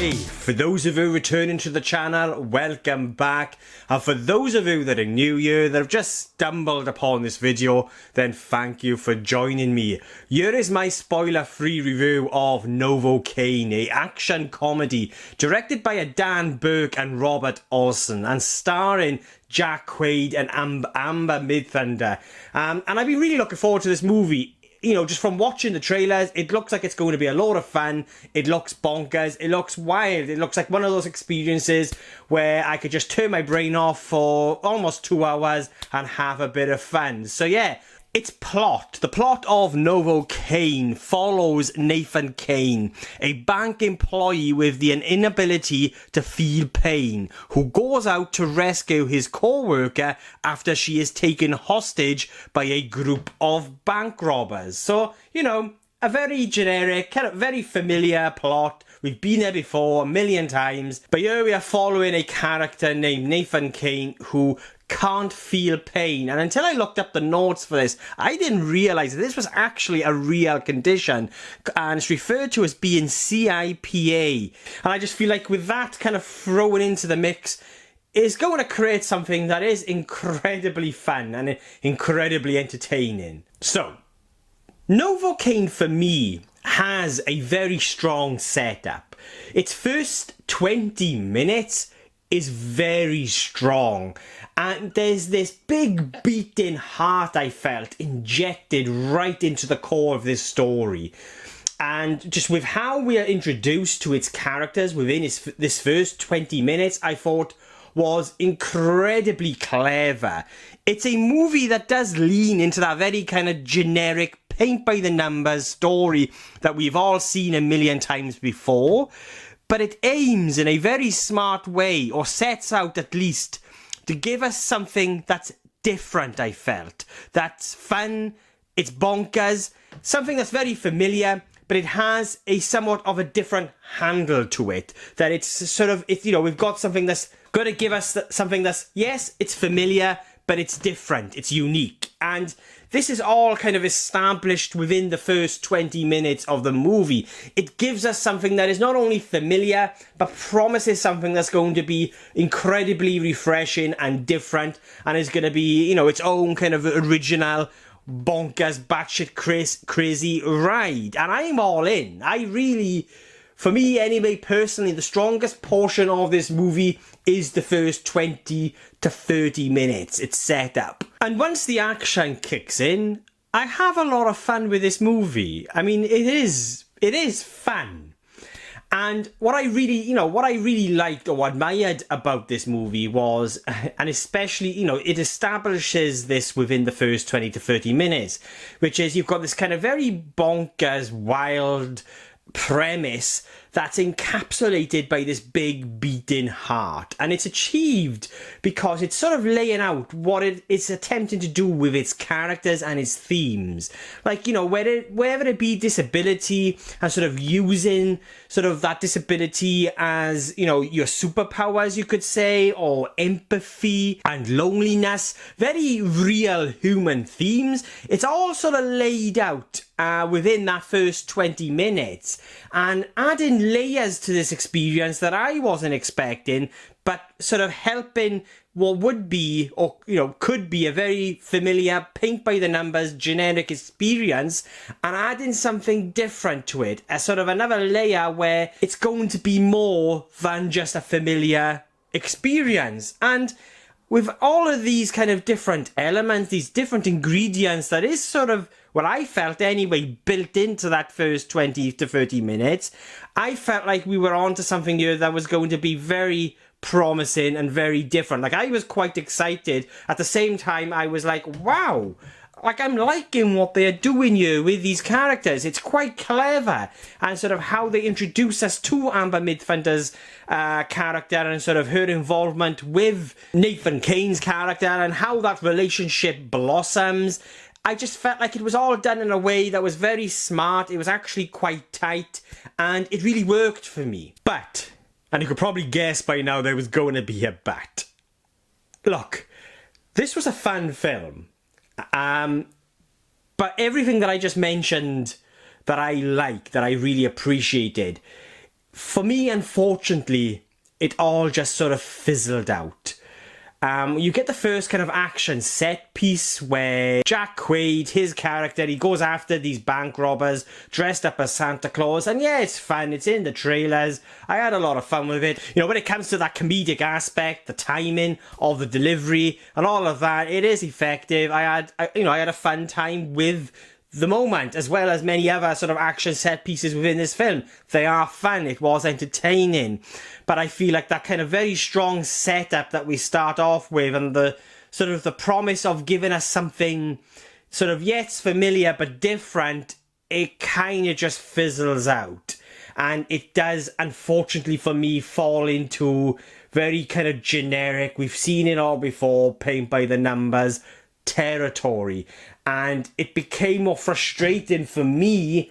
Hey, for those of you returning to the channel, welcome back. And for those of you that are new here, that have just stumbled upon this video, then thank you for joining me. Here is my spoiler-free review of Novocaine, a action comedy directed by Dan Berk and Robert Olsen, and starring Jacques, Quaid and Amber Midthunder. And I've been really looking forward to this movie. You know, just from watching the trailers, it looks like it's going to be a lot of fun. It looks bonkers. It looks wild. It looks like one of those experiences where I could just turn my brain off for almost 2 hours and have a bit of fun. So yeah, its plot. The plot of Novocaine follows Nathan Kane, a bank employee with the inability to feel pain, who goes out to rescue his co-worker after she is taken hostage by a group of bank robbers. So, you know, a very generic, kind of very familiar plot. We've been there before a million times. But here we are following a character named Nathan Kane who can't feel pain. And until I looked up the notes for this, I didn't realise that this was actually a real condition. And it's referred to as being CIPA. And I just feel like with that kind of thrown into the mix, it's going to create something that is incredibly fun and incredibly entertaining. So, Novocaine for me has a very strong setup. Its first 20 minutes is very strong, and there's this big beating heart I felt injected right into the core of this story. And just with how we are introduced to its characters within this first 20 minutes, I thought was incredibly clever. It's a movie that does lean into that very kind of generic paint by the numbers story that we've all seen a million times before, but it aims in a very smart way, or sets out at least, to give us something that's different. I felt that's fun, it's bonkers, something that's very familiar, but it has a somewhat of a different handle to it. That it's sort of, you know, we've got something that's going to give us something that's, yes, it's familiar, but it's different, it's unique. And this is all kind of established within the first 20 minutes of the movie. It gives us something that is not only familiar, but promises something that's going to be incredibly refreshing and different, and is going to be, you know, its own kind of original, bonkers, batshit crazy ride. And I'm all in. I really, for me anyway, personally, the strongest portion of this movie is the first 20 to 30 minutes. It's set up. And once the action kicks in, I have a lot of fun with this movie. I mean, it is fun. And what I really liked or admired about this movie was, and especially, you know, it establishes this within the first 20 to 30 minutes, which is you've got this kind of very bonkers, wild premise that's encapsulated by this big beating heart, and it's achieved because it's sort of laying out what it's attempting to do with its characters and its themes, like, you know, whether it be disability and sort of using sort of that disability as, you know, your superpowers, you could say, or empathy and loneliness, very real human themes. It's all sort of laid out within that first 20 minutes, and adding layers to this experience that I wasn't expecting, but sort of helping what would be, or, you know, could be a very familiar paint by the numbers generic experience, and adding something different to it, a sort of another layer where it's going to be more than just a familiar experience. And with all of these kind of different elements, these different ingredients, that is sort of, well, I felt anyway, built into that first 20 to 30 minutes, I felt like we were onto something here that was going to be very promising and very different. Like, I was quite excited. At the same time, I was like, wow, like, I'm liking what they're doing here with these characters. It's quite clever. And sort of how they introduce us to Amber Midthunder's character, and sort of her involvement with Nathan Kane's character, and how that relationship blossoms. I just felt like it was all done in a way that was very smart. It was actually quite tight, and it really worked for me. But, and you could probably guess by now there was going to be a but. Look, this was a fun film. But everything that I just mentioned that I like, that I really appreciated, for me, unfortunately, it all just sort of fizzled out. You get the first kind of action set piece where Jacques Quaid, his character, he goes after these bank robbers dressed up as Santa Claus, and yeah, it's fun, it's in the trailers, I had a lot of fun with it. You know, when it comes to that comedic aspect, the timing of the delivery and all of that, it is effective. I had a fun time with the moment, as well as many other sort of action set pieces within this film. They are fun, it was entertaining, but I feel like that kind of very strong setup that we start off with, and the sort of the promise of giving us something sort of, yes, familiar but different, it kind of just fizzles out. And it does, unfortunately for me, fall into very kind of generic, we've seen it all before, paint by the numbers territory. And it became more frustrating for me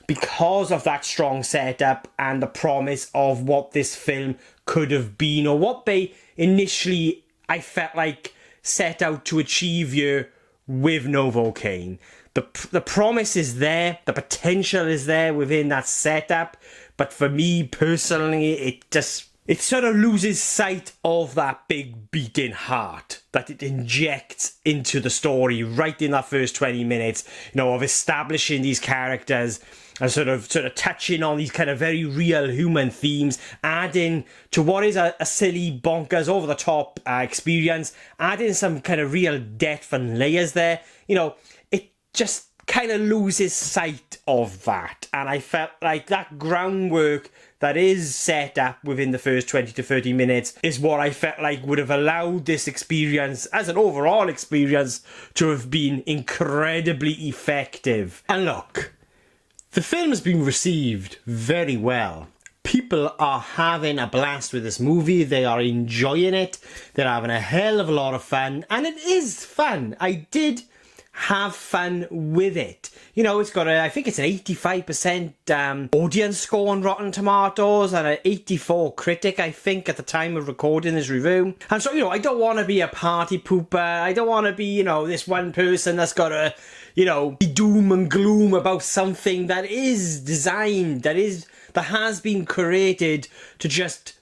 because of that strong setup and the promise of what this film could have been, or what they initially, I felt like, set out to achieve here with Novocaine. The promise is there, the potential is there within that setup, but for me personally, it sort of loses sight of that big beating heart that it injects into the story right in that first 20 minutes, you know, of establishing these characters and sort of touching on these kind of very real human themes, adding to what is a silly, bonkers, over-the-top experience, adding some kind of real depth and layers there. You know, it just kind of loses sight of that. And I felt like that groundwork that is set up within the first 20 to 30 minutes is what I felt like would have allowed this experience, as an overall experience, to have been incredibly effective. And look, the film has been received very well. People are having a blast with this movie. They are enjoying it. They're having a hell of a lot of fun. And it is fun. I did have fun with it. You know, it's got I think it's an 85% audience score on Rotten Tomatoes and an 84 critic, I think, at the time of recording this review. And so, you know, I don't want to be a party pooper. I don't want to be, you know, this one person that's got to, you know, be doom and gloom about something that is designed, that has been created to just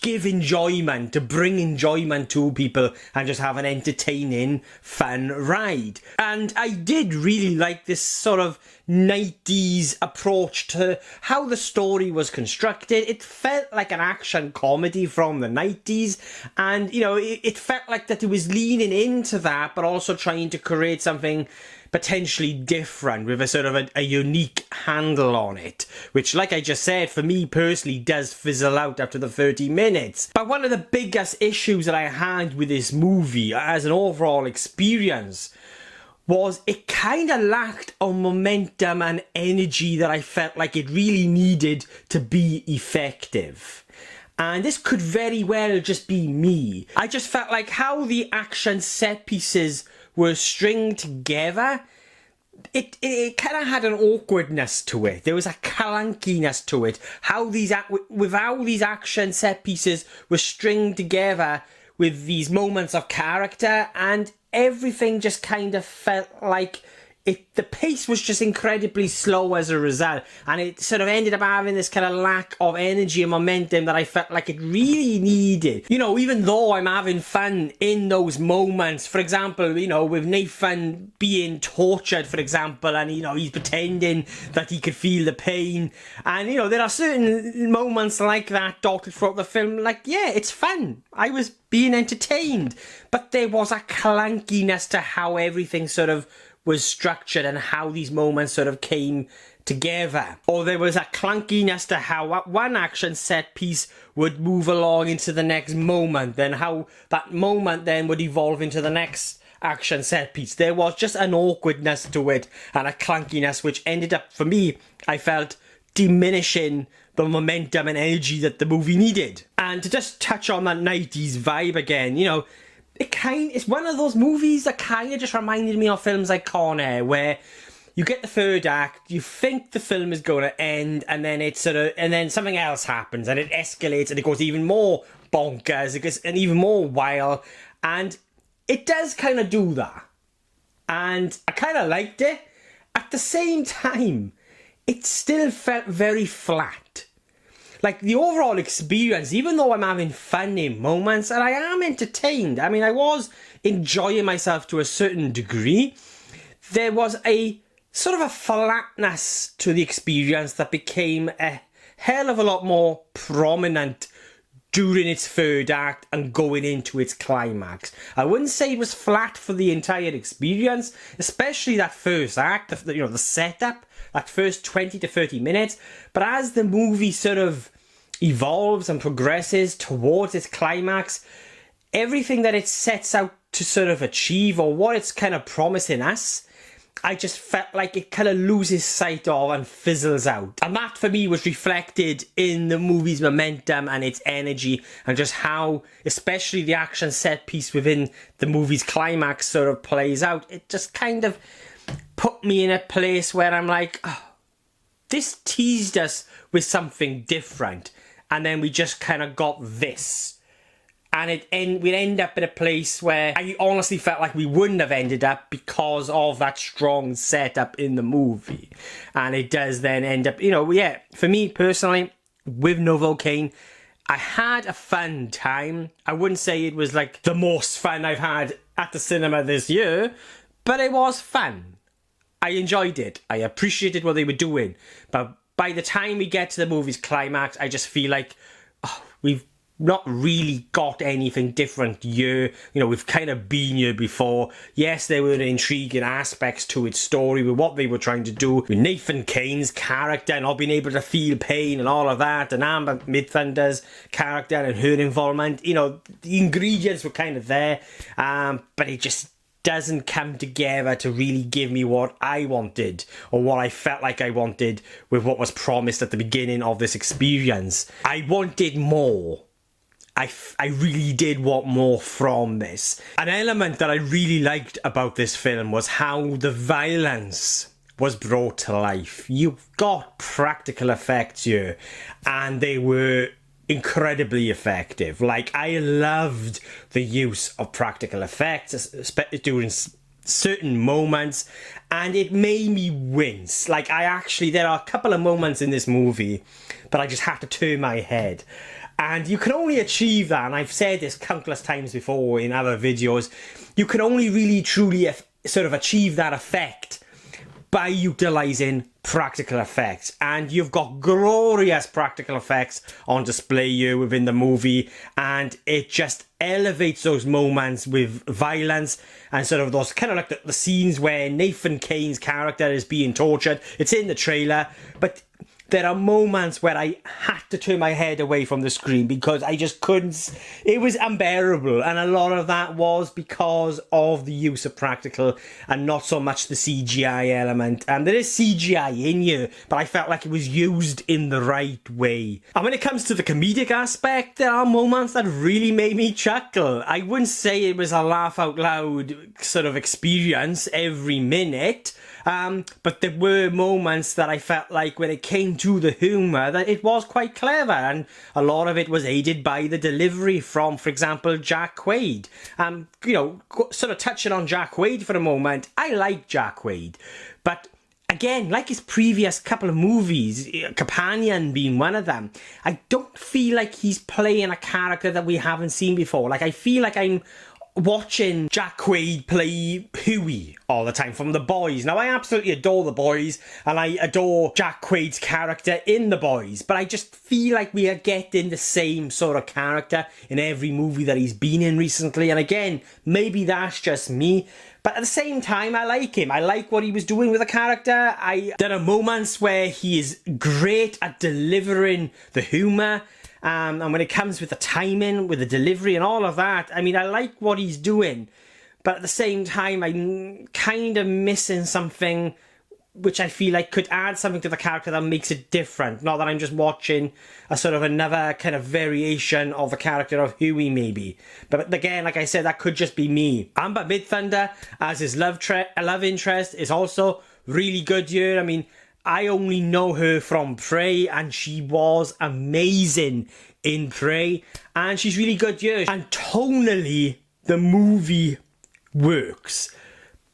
give enjoyment, to bring enjoyment to people and just have an entertaining, fun ride. And I did really like this sort of 90s approach to how the story was constructed. It felt like an action comedy from the 90s, and, you know, it felt like that it was leaning into that, but also trying to create something potentially different with a sort of a unique handle on it, which, like I just said, for me personally does fizzle out after the 30 minutes. But one of the biggest issues that I had with this movie as an overall experience was it kind of lacked on momentum and energy that I felt like it really needed to be effective. And this could very well just be me. I just felt like how the action set pieces were stringed together, it kind of had an awkwardness to it. There was a clunkiness to it. How these action set pieces were stringed together with these moments of character, and everything just kind of felt like the pace was just incredibly slow as a result, and it sort of ended up having this kind of lack of energy and momentum that I felt like it really needed. You know, even though I'm having fun in those moments, for example, you know, with Nathan being tortured, for example, and, you know, he's pretending that he could feel the pain, and, you know, there are certain moments like that dotted throughout the film, like, yeah, it's fun. I was being entertained, but there was a clunkiness to how everything sort of was structured and how these moments sort of came together. Or there was a clunkiness to how one action set piece would move along into the next moment, then how that moment then would evolve into the next action set piece. There was just an awkwardness to it and a clunkiness which ended up, for me, I felt, diminishing the momentum and energy that the movie needed. And to just touch on that 90s vibe again, you know, it's one of those movies that kind of just reminded me of films like Con Air, where you get the third act, you think the film is going to end, and then then something else happens, and it escalates, and it goes even more bonkers, it gets even more wild, and it does kind of do that. And I kind of liked it. At the same time, it still felt very flat. Like, the overall experience, even though I'm having fun in moments, and I am entertained, I mean, I was enjoying myself to a certain degree, there was a sort of a flatness to the experience that became a hell of a lot more prominent during its third act and going into its climax. I wouldn't say it was flat for the entire experience, especially that first act, the setup, that first 20 to 30 minutes. But as the movie sort of evolves and progresses towards its climax, everything that it sets out to sort of achieve, or what it's kind of promising us, I just felt like it kind of loses sight of and fizzles out. And that for me was reflected in the movie's momentum and its energy, and just how, especially the action set piece within the movie's climax sort of plays out. It just kind of put me in a place where I'm like, oh, this teased us with something different, and then we just kind of got this. And we'd end up in a place where I honestly felt like we wouldn't have ended up because of that strong setup in the movie. And it does then end up, for me personally, with Novocaine, I had a fun time. I wouldn't say it was like the most fun I've had at the cinema this year, but it was fun. I enjoyed it. I appreciated what they were doing. But by the time we get to the movie's climax, I just feel like, we've not really got anything different here. We've kind of been here before. Yes, there were intriguing aspects to its story with what they were trying to do with Nathan Kane's character, not being able to feel pain and all of that, and Amber Midthunder's character and her involvement. The ingredients were kind of there, but it just doesn't come together to really give me what I wanted, or what I felt like I wanted with what was promised at the beginning of this experience. I wanted more. I really did want more from this. An element that I really liked about this film was how the violence was brought to life. You've got practical effects here, and they were incredibly effective. Like, I loved the use of practical effects during certain moments, and it made me wince. Like, there are a couple of moments in this movie, but I just had to turn my head. And you can only achieve that, and I've said this countless times before in other videos, you can only really truly sort of achieve that effect by utilising practical effects. And you've got glorious practical effects on display here within the movie, and it just elevates those moments with violence and sort of those kind of like the scenes where Nathan Kane's character is being tortured. It's in the trailer, but there are moments where I had to turn my head away from the screen because I just couldn't. It was unbearable, and a lot of that was because of the use of practical and not so much the CGI element. And there is CGI in here, but I felt like it was used in the right way. And when it comes to the comedic aspect, there are moments that really made me chuckle. I wouldn't say it was a laugh out loud sort of experience every minute, but there were moments that I felt like when it came to the humour that it was quite clever, and a lot of it was aided by the delivery from, for example, Jacques Quaid. Sort of touching on Jacques Quaid for a moment, I like Jacques Quaid, but again, like his previous couple of movies, Companion being one of them, I don't feel like he's playing a character that we haven't seen before. Like, I feel like I'm watching Jacques Quaid play Huey all the time from The Boys. Now, I absolutely adore The Boys, and I adore Jacques Quaid's character in The Boys, but I just feel like we are getting the same sort of character in every movie that he's been in recently. And again, maybe that's just me, but at the same time, I like him. I like what he was doing with the character. There are moments where he is great at delivering the humour. And when it comes with the timing, with the delivery and all of that, I mean, I like what he's doing. But at the same time, I'm kind of missing something which I feel like could add something to the character that makes it different. Not that I'm just watching a sort of another kind of variation of the character of Huey, maybe. But again, like I said, that could just be me. Amber Midthunder, as his love interest, is also really good here. I mean, I only know her from Prey, and she was amazing in Prey, and she's really good here. And tonally, the movie works.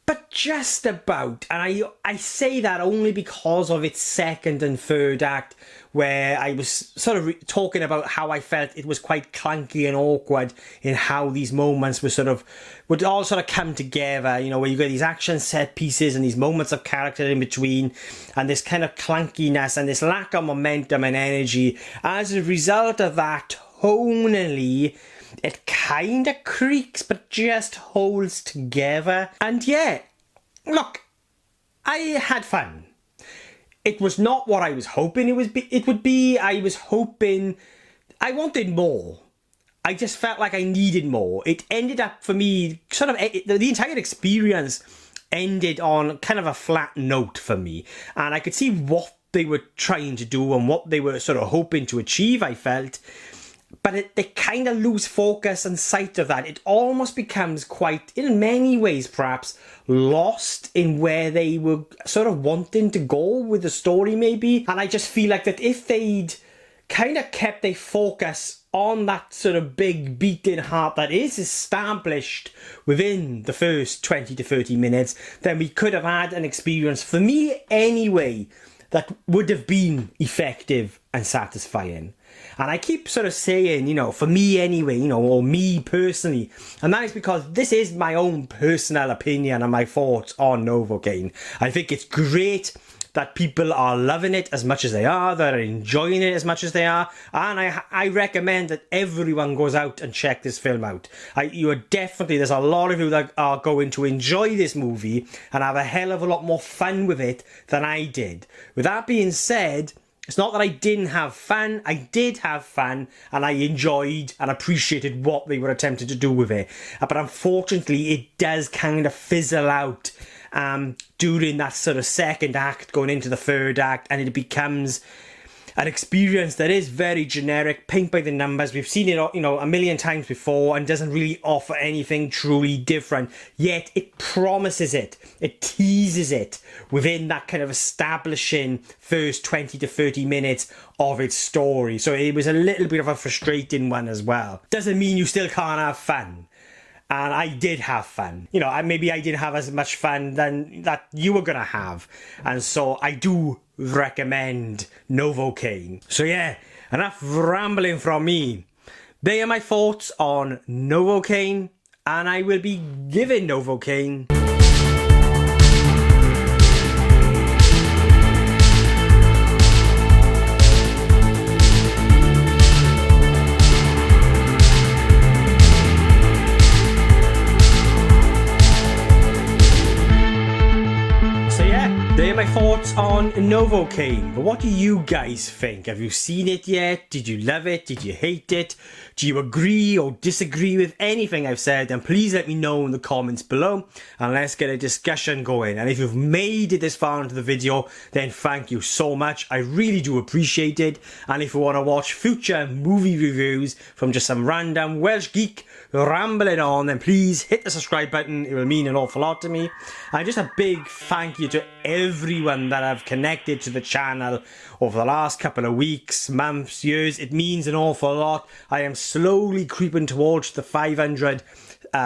but just about. And I say that only because of its second and third act, where I was sort of talking about how I felt it was quite clunky and awkward in how these moments would all sort of come together, you know, where you got these action set pieces and these moments of character in between, and this kind of clunkiness and this lack of momentum and energy. As a result of that, tonally, it kind of creaks, but just holds together. And yeah, look, I had fun. It was not what I was hoping it would be. I wanted more. I just felt like I needed more. It ended up, for me, the entire experience ended on kind of a flat note for me. And I could see what they were trying to do and what they were sort of hoping to achieve, I felt. But they kind of lose focus and sight of that. It almost becomes quite, in many ways perhaps, lost in where they were sort of wanting to go with the story maybe. And I just feel like that if they'd kind of kept their focus on that sort of big beating heart that is established within the first 20 to 30 minutes, then we could have had an experience, for me anyway, that would have been effective and satisfying. And I keep sort of saying, you know, for me anyway, you know, or me personally, and that is because this is my own personal opinion and my thoughts on Novocaine. I think it's great that people are loving it as much as they are, that are enjoying it as much as they are, and I recommend that everyone goes out and check this film out. There's a lot of you that are going to enjoy this movie and have a hell of a lot more fun with it than I did. With that being said, it's not that I didn't have fun. I did have fun, and I enjoyed and appreciated what they were attempting to do with it. But unfortunately, it does kind of fizzle out during that sort of second act, going into the third act, and it becomes an experience that is very generic, paint by the numbers. We've seen it, you know, a million times before, and doesn't really offer anything truly different. Yet it promises it. It teases it within that kind of establishing first 20 to 30 minutes of its story. So it was a little bit of a frustrating one as well. Doesn't mean you still can't have fun. And I did have fun. You know, maybe I didn't have as much fun than that you were going to have. And so I do recommend Novocaine. So yeah, enough rambling from me. They are my thoughts on Novocaine. And I will be giving Novocaine my thoughts on Novocaine. But what do you guys think? Have you seen it yet? Did you love it? Did you hate it? Do you agree or disagree with anything I've said? And please let me know in the comments below, and let's get a discussion going. And if you've made it this far into the video, then thank you so much. I really do appreciate it. And if you want to watch future movie reviews from just some random Welsh geek rambling on, then please hit the subscribe button. It will mean an awful lot to me. And just a big thank you to everyone that I've connected to the channel over the last couple of weeks, months, years. It means an awful lot. I am slowly creeping towards the 500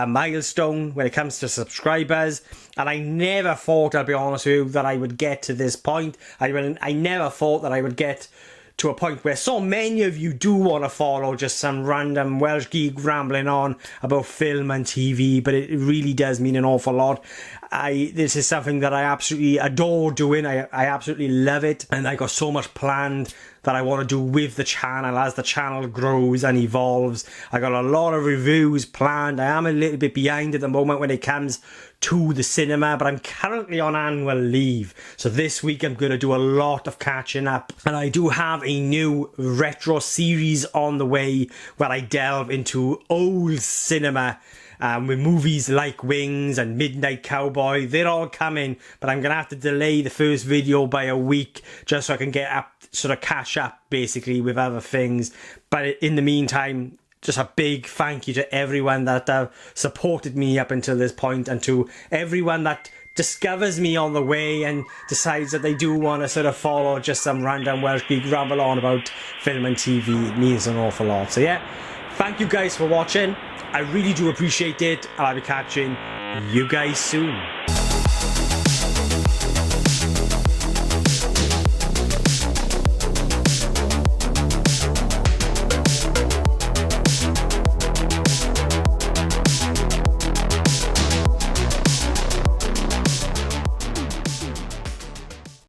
milestone when it comes to subscribers, and I never thought, I'll be honest with you, that I would get to this point. I never thought that I would get to a point where so many of you do want to follow just some random Welsh geek rambling on about film and TV, but it really does mean an awful lot. This is something that I absolutely adore doing. I absolutely love it, and I got so much planned that I want to do with the channel as the channel grows and evolves. I got a lot of reviews planned. I am a little bit behind at the moment when it comes to the cinema, but I'm currently on annual leave. So this week I'm going to do a lot of catching up, and I do have a new retro series on the way where I delve into old cinema. With movies like Wings and Midnight Cowboy. They're all coming, but I'm going to have to delay the first video by a week just so I can get up, sort of catch up basically with other things. But in the meantime, just a big thank you to everyone that supported me up until this point, and to everyone that discovers me on the way and decides that they do want to sort of follow just some random Welsh geek ramble on about film and TV. It means an awful lot. So yeah, thank you guys for watching. I really do appreciate it, and I'll be catching you guys soon.